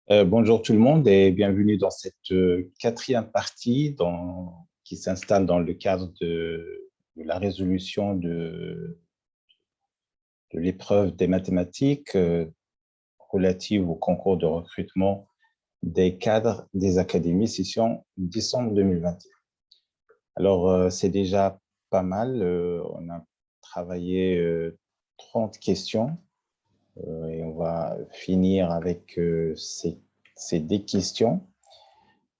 Bonjour tout le monde et bienvenue dans cette quatrième partie qui s'installe dans le cadre de la résolution de l'épreuve des mathématiques relative au concours de recrutement des cadres des académies session décembre 2021. Alors, c'est déjà pas mal. On a travaillé 30 questions et on va finir avec ces 10 questions.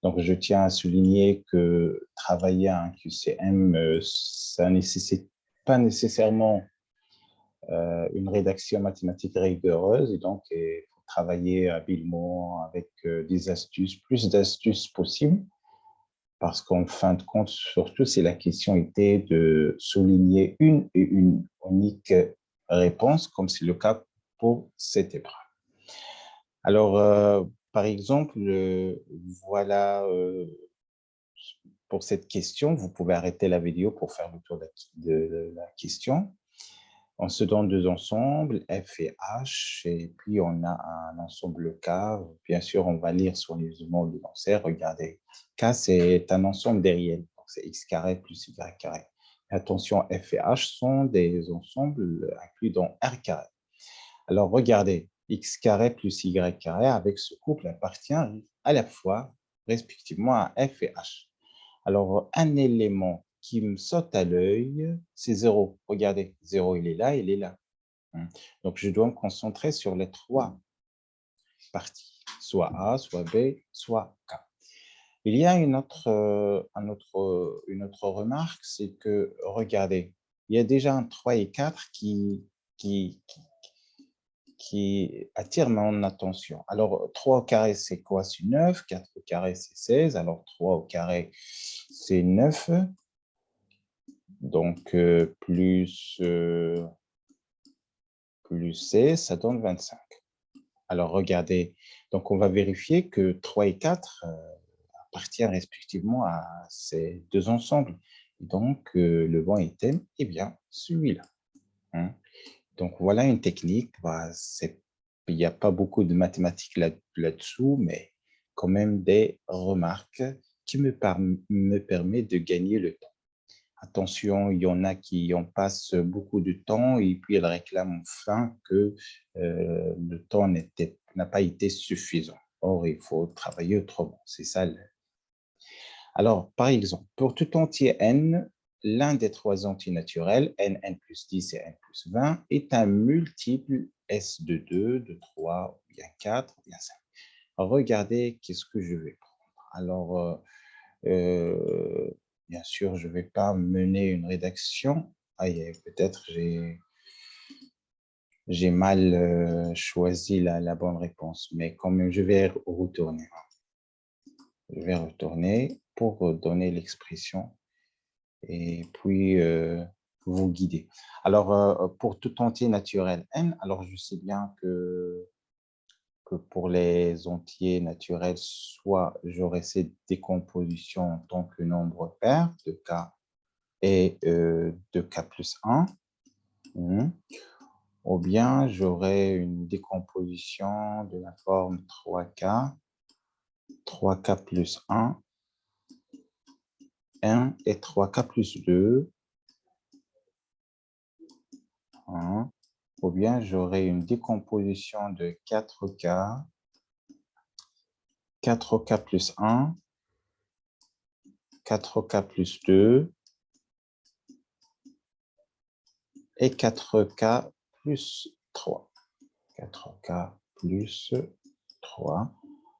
Donc, je tiens à souligner que travailler à un QCM, ça ne nécessite pas nécessairement une rédaction mathématique rigoureuse. Et donc, il faut travailler habilement avec des astuces, plus d'astuces possibles. Parce qu'en fin de compte, surtout, si la question était de souligner une et une unique réponse, comme c'est le cas pour cette épreuve. Alors, par exemple, voilà pour cette question, vous pouvez arrêter la vidéo pour faire le tour de la question. On se donne deux ensembles, F et H, et puis on a un ensemble K. Bien sûr, on va lire sur les éléments de l'ensemble. Regardez, K, c'est un ensemble des réels. C'est x carré plus y carré. Attention, F et H sont des ensembles inclus dans R carré. Alors, regardez, x carré plus y carré avec ce couple appartient à la fois, respectivement, à F et H. Alors, un élément qui me saute à l'œil, c'est 0. Regardez, 0, il est là, il est là. Donc, je dois me concentrer sur les trois parties, soit A, soit B, soit K. Il y a une autre remarque, c'est que, regardez, il y a déjà un 3 et 4 qui attire mon attention. Alors, 3 au carré, c'est quoi? C'est 9. 4 au carré, c'est 16. Alors, 3 au carré, c'est 9. Donc, plus C, ça donne 25. Alors, regardez. Donc, on va vérifier que 3 et 4 appartiennent respectivement à ces deux ensembles. Donc, le bon item est bien celui-là. Donc, voilà une technique. Il n'y a pas beaucoup de mathématiques là-dessous, mais quand même des remarques qui me permettent de gagner le temps. Attention, il y en a qui en passent beaucoup de temps et puis elles réclament enfin que le temps n'a pas été suffisant. Or, il faut travailler autrement. C'est ça. Alors, par exemple, pour tout entier n, l'un des trois entiers naturels, n plus 10 et n plus 20, est un multiple S de 2, de 3, ou bien 4, ou bien 5. Alors, regardez qu'est-ce que je vais prendre. Alors, bien sûr, je ne vais pas mener une rédaction. Peut-être j'ai mal choisi la bonne réponse, mais quand même, je vais retourner. Je vais retourner pour donner l'expression et puis vous guider. Alors, pour tout entier naturel n, alors je sais bien que pour les entiers naturels, soit j'aurai cette décomposition en tant que nombre pair de k et de k plus 1, ou bien j'aurai une décomposition de la forme 3k plus 1, et 3k plus 2, ou bien j'aurai une décomposition de 4k, 4k plus 1, 4k plus 2 et 4k plus 3. 4k plus 3.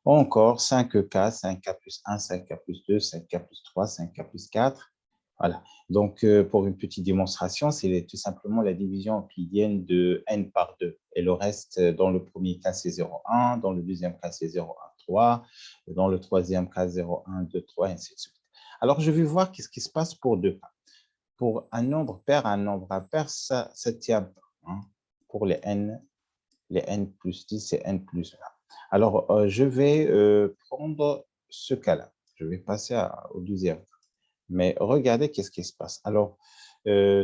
Ou encore 5k, 5k plus 1, 5k plus 2, 5k plus 3, 5k plus 4. Voilà. Donc, pour une petite démonstration, c'est tout simplement la division euclidienne de n par 2. Et le reste, dans le premier cas, c'est 0,1. Dans le deuxième cas, c'est 0,1,3. Dans le troisième cas, 0,1,2,3, et ainsi de suite. Alors, je vais voir qu'est-ce qui se passe pour deux cas. Pour un nombre pair, un nombre impair, ça tient pas. Pour les n plus 10 et n plus 20. Alors, je vais prendre ce cas-là. Je vais passer au deuxième cas. Mais regardez qu'est-ce qui se passe. Alors,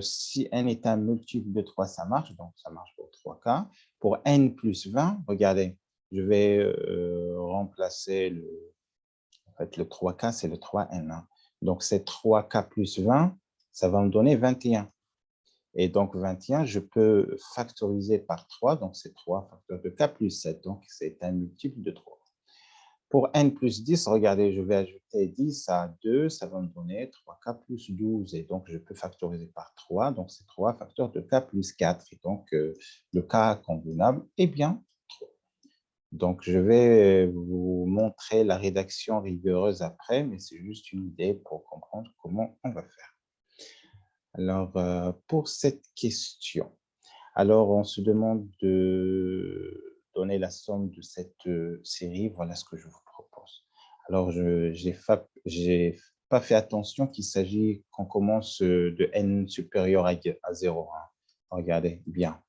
si n est un multiple de 3, ça marche. Donc, ça marche pour 3 cas. Pour n plus 20, regardez, je vais remplacer en fait, le 3K, c'est le 3N. Hein. Donc, c'est 3K plus 20, ça va me donner 21. Et donc, 21, je peux factoriser par 3, donc c'est 3 facteurs de K plus 7, donc c'est un multiple de 3. Pour n plus 10, regardez, je vais ajouter 10 à 2, ça va me donner 3k plus 12. Et donc, je peux factoriser par 3. Donc, c'est 3 facteurs de k plus 4. Et donc, le k combinable est bien 3. Donc, je vais vous montrer la rédaction rigoureuse après, mais c'est juste une idée pour comprendre comment on va faire. Alors, pour cette question, alors on se demande de donner la somme de cette série. Voilà ce que je vous propose. Alors, je n'ai pas fait attention qu'il s'agit qu'on commence de n supérieur à 0. Hein. Regardez bien.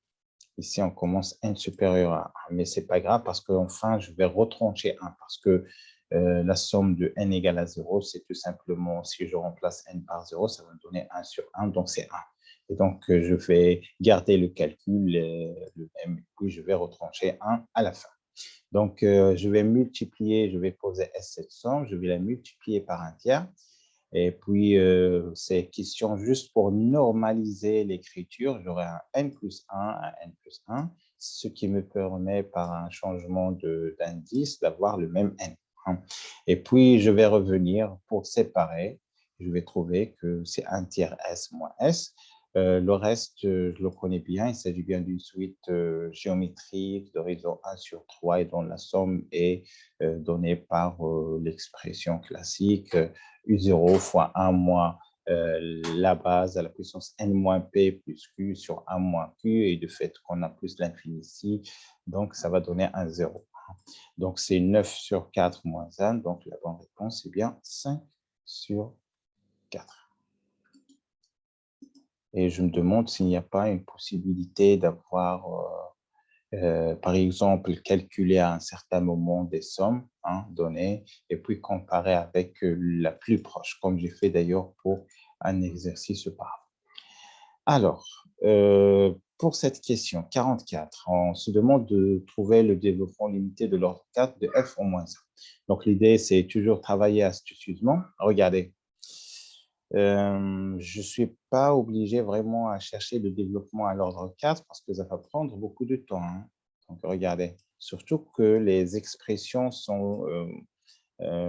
Ici, on commence n supérieur à 1, mais ce n'est pas grave parce qu'enfin, je vais retrancher 1 parce que la somme de n égale à 0, c'est tout simplement, si je remplace n par 0, ça va me donner 1 sur 1, donc c'est 1. Et donc, je vais garder le calcul, le même, et puis je vais retrancher 1 à la fin. Donc, je vais multiplier, je vais poser S cette somme, je vais la multiplier par un tiers. Et puis, c'est question juste pour normaliser l'écriture. J'aurai un n plus 1, un n plus 1, ce qui me permet, par un changement d'indice, d'avoir le même n. Et puis, je vais revenir pour séparer. Je vais trouver que c'est 1 tiers S moins S. Le reste, je le connais bien. Il s'agit bien d'une suite géométrique de raison 1 sur 3 et dont la somme est donnée par l'expression classique U0 fois 1 moins la base à la puissance n moins p plus q sur 1 moins q. Et de fait qu'on a plus l'infini ici, donc ça va donner un 0. Donc, c'est 9 sur 4 moins 1. Donc, la bonne réponse est bien 5 sur 4. Et je me demande s'il n'y a pas une possibilité d'avoir, par exemple, calculé à un certain moment des sommes données et puis comparer avec la plus proche, comme j'ai fait d'ailleurs pour un exercice auparavant. Alors, pour cette question 44, on se demande de trouver le développement limité de l'ordre 4 de f en moins 1. Donc, l'idée, c'est toujours travailler astucieusement. Regardez, je ne suis pas obligé vraiment à chercher le développement à l'ordre 4 parce que ça va prendre beaucoup de temps. Hein. Donc, regardez, surtout que les expressions sont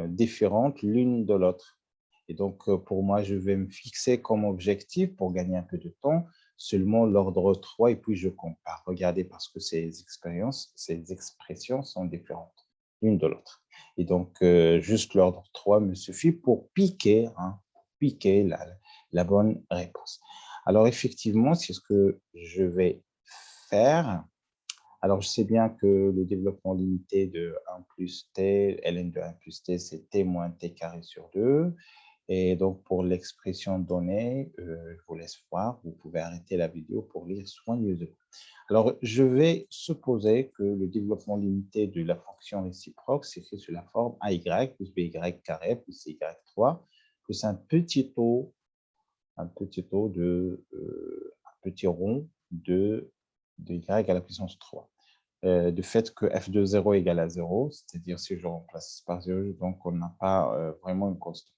différentes l'une de l'autre. Et donc, pour moi, je vais me fixer comme objectif pour gagner un peu de temps seulement l'ordre 3 et puis je compare. Regardez, parce que ces expressions sont différentes l'une de l'autre. Et donc, juste l'ordre 3 me suffit pour piquer, la bonne réponse. Alors, effectivement, c'est ce que je vais faire. Alors, je sais bien que le développement limité de 1 plus t, ln de 1 plus t, c'est t moins t carré sur 2. Et donc, pour l'expression donnée, je vous laisse voir. Vous pouvez arrêter la vidéo pour lire soigneusement. Alors, je vais supposer que le développement limité de la fonction réciproque s'écrit sous la forme ay plus by carré plus cy3 plus un petit taux de un petit rond de y à la puissance 3. Du fait que f de 0 égale à 0, c'est-à-dire si je remplace par 0, donc on n'a pas vraiment une constante.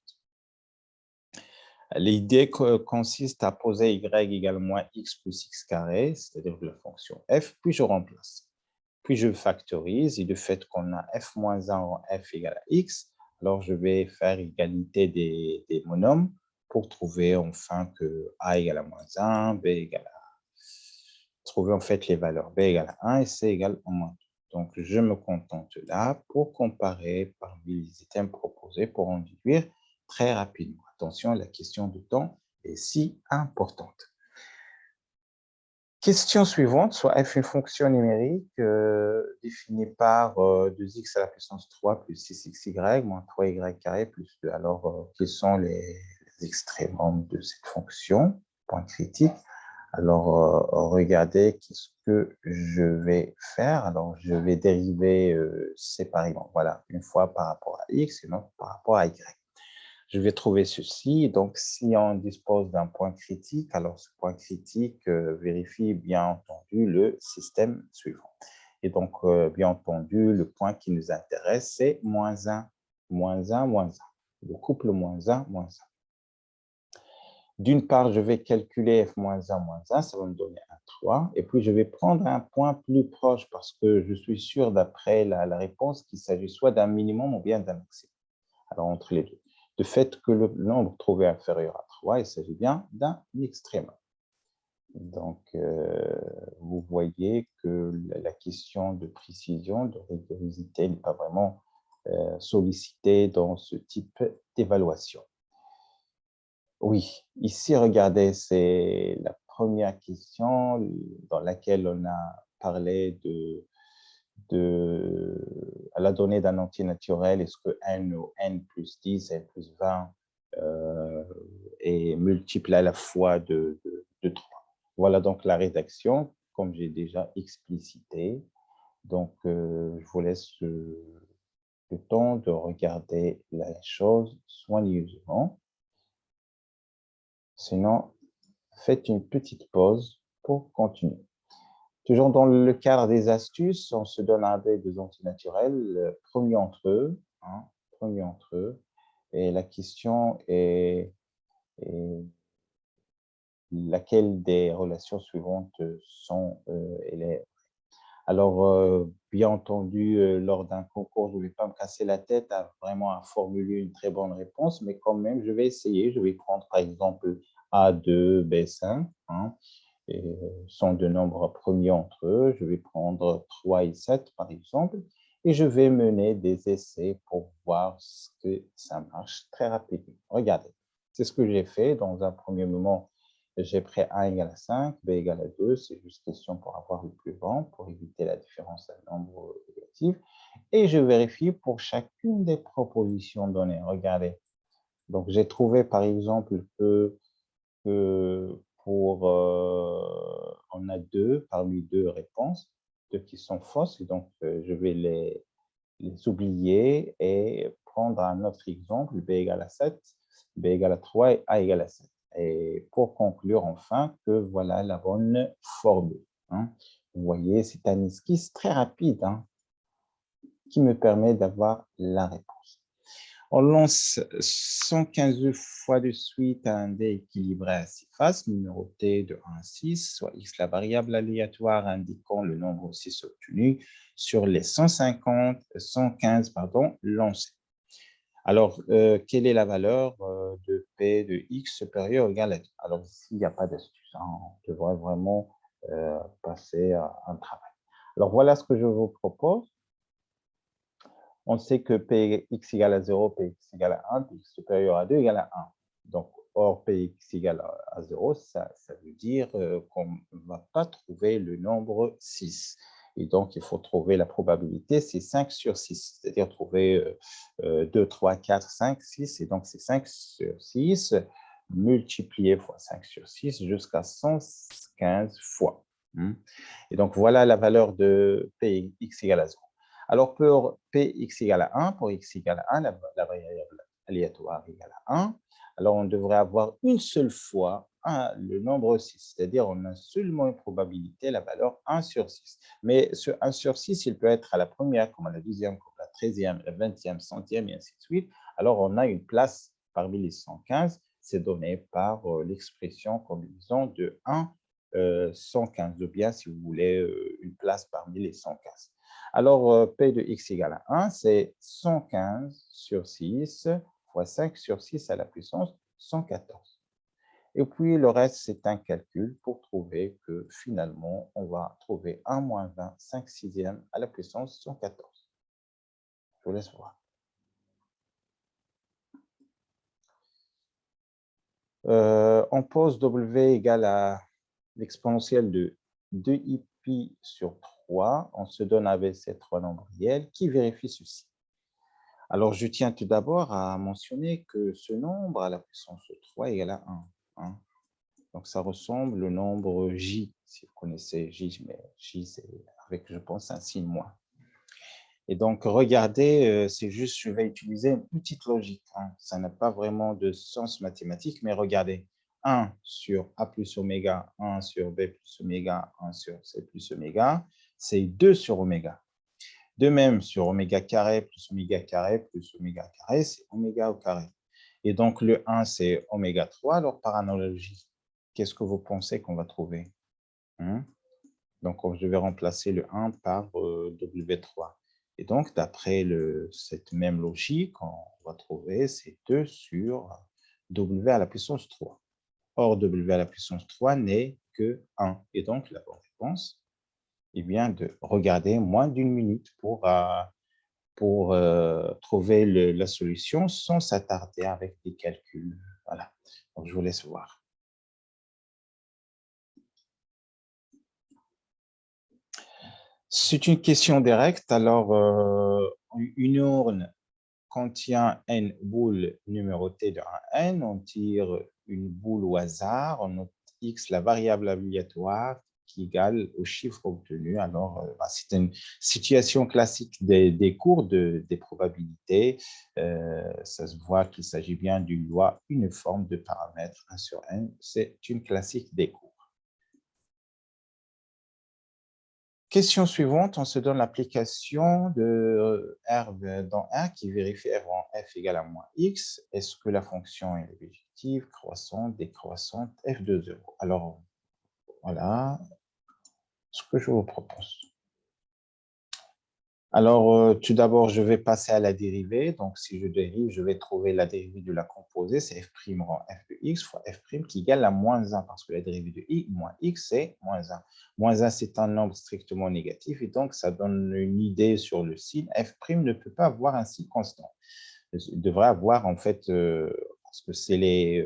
L'idée consiste à poser y égale moins x plus x carré, c'est-à-dire la fonction f, puis je remplace. Puis je factorise, et du fait qu'on a f moins 1 en f égale à x, alors je vais faire égalité des monomes pour trouver enfin que a égale à moins 1, b égale à... Trouver en fait les valeurs b égale à 1 et c égale à moins 2. Donc, je me contente là pour comparer parmi les items proposés pour en déduire très rapidement. Attention, la question de temps est si importante. Question suivante, soit f une fonction numérique définie par 2x à la puissance 3 plus 6xy moins 3y carré plus 2. Alors, quels sont les extrémums de cette fonction? Point critique. Alors, regardez ce que je vais faire. Alors, je vais dériver séparément. Voilà, une fois par rapport à x et une autre par rapport à y. Je vais trouver ceci. Donc, si on dispose d'un point critique, alors ce point critique vérifie bien entendu le système suivant. Et donc, bien entendu, le point qui nous intéresse, c'est moins 1, moins 1, moins 1. Le couple moins 1, moins 1. D'une part, je vais calculer f moins 1, moins 1, ça va me donner un 3. Et puis, je vais prendre un point plus proche parce que je suis sûr, d'après la réponse, qu'il s'agit soit d'un minimum ou bien d'un maximum. Alors, entre les deux. De fait que le nombre trouvé inférieur à 3, il s'agit bien d'un extrémum. Donc, vous voyez que la question de précision, de rigorosité n'est pas vraiment sollicitée dans ce type d'évaluation. Oui, ici, regardez, c'est la première question dans laquelle on a parlé à la donnée d'un entier naturel, est-ce que n ou n plus 10, n plus 20 est multiple à la fois de 3. Voilà donc la rédaction, comme j'ai déjà explicité. Donc, je vous laisse le temps de regarder la chose soigneusement. Sinon, faites une petite pause pour continuer. Toujours dans le cadre des astuces, on se donne avec des antinaturels, premier entre eux, et la question est laquelle des relations suivantes sont élèves. Alors, bien entendu, lors d'un concours, je ne vais pas me casser la tête vraiment à formuler une très bonne réponse, mais quand même, je vais essayer. Je vais prendre, par exemple, A2, B5, et sont de nombres premiers entre eux. Je vais prendre 3 et 7, par exemple, et je vais mener des essais pour voir ce que ça marche très rapidement. Regardez, c'est ce que j'ai fait. Dans un premier moment, j'ai pris A égale à 5, B égale à 2. C'est juste question pour avoir le plus grand, pour éviter la différence d'un nombre négatif. Et je vérifie pour chacune des propositions données. Regardez. Donc, j'ai trouvé, par exemple, que on a parmi deux réponses, deux qui sont fausses. Et donc, je vais les oublier et prendre un autre exemple, B égale à 7, B égale à 3 et A égale à 7. Et pour conclure enfin que voilà la bonne formule. Vous voyez, c'est un esquisse très rapide qui me permet d'avoir la réponse. On lance 115 fois de suite un dé équilibré à 6 faces, numéroté de 1 à 6, soit x la variable aléatoire indiquant le nombre 6 obtenu sur les 115 lancés. Alors, quelle est la valeur de P de x supérieur ou égal à 2? Alors ici, il n'y a pas d'astuce. On devrait vraiment passer à un travail. Alors, voilà ce que je vous propose. On sait que Px égale à 0, Px égale à 1, Px supérieur à 2 égale à 1. Donc, or Px égale à 0, ça veut dire qu'on ne va pas trouver le nombre 6. Et donc, il faut trouver la probabilité, c'est 5 sur 6, c'est-à-dire trouver 2, 3, 4, 5, 6. Et donc, c'est 5 sur 6 multiplié fois 5 sur 6 jusqu'à 115 fois. Et donc, voilà la valeur de Px égale à 0. Alors, pour Px égale à 1, pour x égale à 1, la variable aléatoire égale à 1, alors on devrait avoir une seule fois le nombre 6, c'est-à-dire on a seulement une probabilité, la valeur 1 sur 6. Mais ce 1 sur 6, il peut être à la première, comme à la deuxième, comme à la 13e, la 20e, 100e, et ainsi de suite. Alors, on a une place parmi les 115, c'est donné par l'expression combinaison de 1, 115, ou bien, si vous voulez, une place parmi les 115. Alors, P de x égale à 1, c'est 115 sur 6 fois 5 sur 6 à la puissance 114. Et puis, le reste, c'est un calcul pour trouver que finalement, on va trouver 1 moins 20, 5 sixièmes à la puissance 114. Je vous laisse voir. On pose W égale à l'exponentielle de 2i sur 3. On se donne avec ces trois nombres réels qui vérifient ceci. Alors, je tiens tout d'abord à mentionner que ce nombre à la puissance de 3 égale à 1. Donc, ça ressemble au nombre j, si vous connaissez j, mais j, c'est avec, je pense, un signe moins. Et donc, regardez, c'est juste, je vais utiliser une petite logique. Ça n'a pas vraiment de sens mathématique, mais regardez. 1 sur A plus oméga, 1 sur B plus oméga, 1 sur C plus oméga, c'est 2 sur oméga. De même, sur oméga carré plus oméga carré, c'est oméga au carré. Et donc, le 1, c'est oméga 3. Alors, par analogie, qu'est-ce que vous pensez qu'on va trouver? Donc, je vais remplacer le 1 par W3. Et donc, d'après cette même logique, on va trouver c'est 2 sur W à la puissance 3. Or, W à la puissance 3 n'est que 1. Et donc, la bonne réponse, eh bien, de regarder moins d'une minute pour trouver la solution sans s'attarder avec des calculs. Voilà. Donc, je vous laisse voir. C'est une question directe. Alors, une urne contient n boules numérotées de 1 à n. On tire une boule au hasard. On note x, la variable aléatoire, qui égale au chiffre obtenu. Alors, c'est une situation classique des cours des probabilités. Ça se voit qu'il s'agit bien d'une loi uniforme de paramètres 1 sur n. C'est une classique des cours. Question suivante, on se donne l'application de R dans R qui vérifie f en f égale à moins x. Est-ce que la fonction est bijective, croissante, décroissante, f de 0? Alors, voilà ce que je vous propose. Alors, tout d'abord, je vais passer à la dérivée. Donc, si je dérive, je vais trouver la dérivée de la composée. C'est f' rend f de x fois f' qui égale à moins 1, parce que la dérivée de i moins x, c'est moins 1. Moins 1, c'est un nombre strictement négatif, et donc ça donne une idée sur le signe. F' ne peut pas avoir un signe constant. Il devrait avoir, en fait, parce que c'est les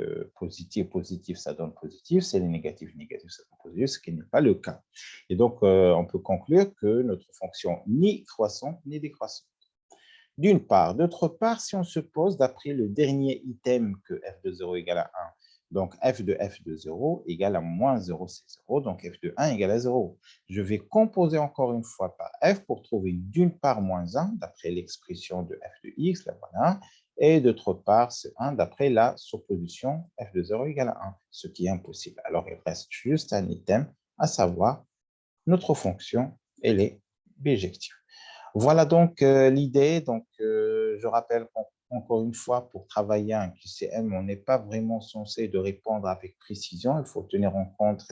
positifs, ça donne positif, c'est les négatifs, ça donne positif, ce qui n'est pas le cas. Et donc, on peut conclure que notre fonction ni croissante ni décroissante. D'une part. D'autre part, si on se pose d'après le dernier item que f de 0 égale à 1, donc f de 0 égale à moins 0, c'est 0, donc f de 1 égale à 0. Je vais composer encore une fois par f pour trouver d'une part moins 1, d'après l'expression de f de x, la voilà, et d'autre part, c'est 1 d'après la supposition f de 0 égale à 1, ce qui est impossible. Alors, il reste juste un item, à savoir notre fonction, elle est bijective. Voilà donc l'idée. Donc, je rappelle encore une fois, pour travailler un QCM, on n'est pas vraiment censé de répondre avec précision. Il faut tenir en compte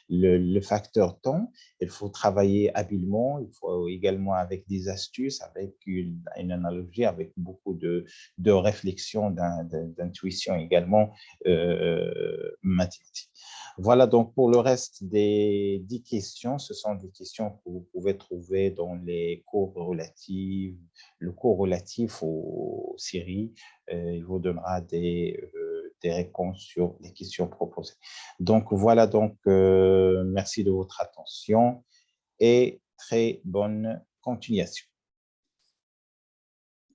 le facteur temps. Il faut travailler habilement. Il faut également avec des astuces, avec une analogie, avec beaucoup de réflexion, d'intuition également mathématique. Voilà donc pour le reste des 10 questions. Ce sont des questions que vous pouvez trouver dans les cours relatifs, le cours relatif aux séries. Il vous donnera des réponses sur les questions proposées. Donc voilà, donc merci de votre attention et très bonne continuation.